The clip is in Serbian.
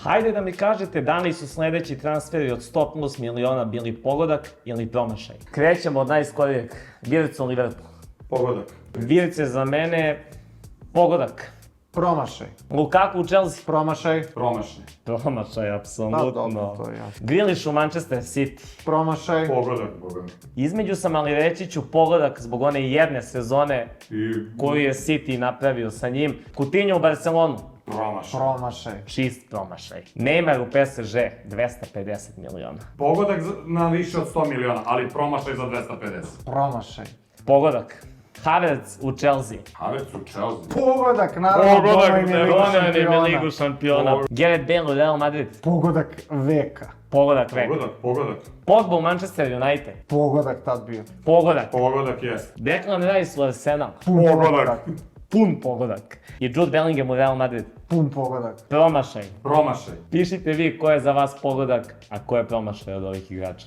Hajde da mi kažete da li su sledeći transferi od 100 plus miliona bili pogodak ili promašaj. Krećemo od najskorijeg. Vircu Liverpool. Pogodak. Virce za mene pogodak. Promašaj. Lukaku u Chelsea. Promašaj. Promašaj. Promašaj, apsolutno. Dobro, to je jasno. Grealish u Manchester City. Promašaj. Pogodak. Između sam, ali reći ću pogodak zbog one jedne sezone koju je City napravio sa njim. Coutinho u Barcelonu. Promašaj. Promašaj. Čist promašaj. Neymar u PSG, 250 miliona. Pogodak na više od 100 miliona, ali promašaj za 250. Promašaj. Pogodak. Havertz u Chelsea. Havertz u Chelsea. Pogodak, naravno, Donio im Ligu šampiona. Gareth Bale u Real Madrid. Pogodak veka. Pogodak veka. Pogodak. Pogba u Manchester United. Pogodak tad bio. Pogodak. Pogodak, jest. Declan Rice u Arsenal. Pogodak. Pun pogodak. I Jude Bellingham u Real Madrid. Pun pogodak. Promašaj. Promašaj. Pišite vi ko je za vas pogodak, a ko je promašaj od ovih igrača.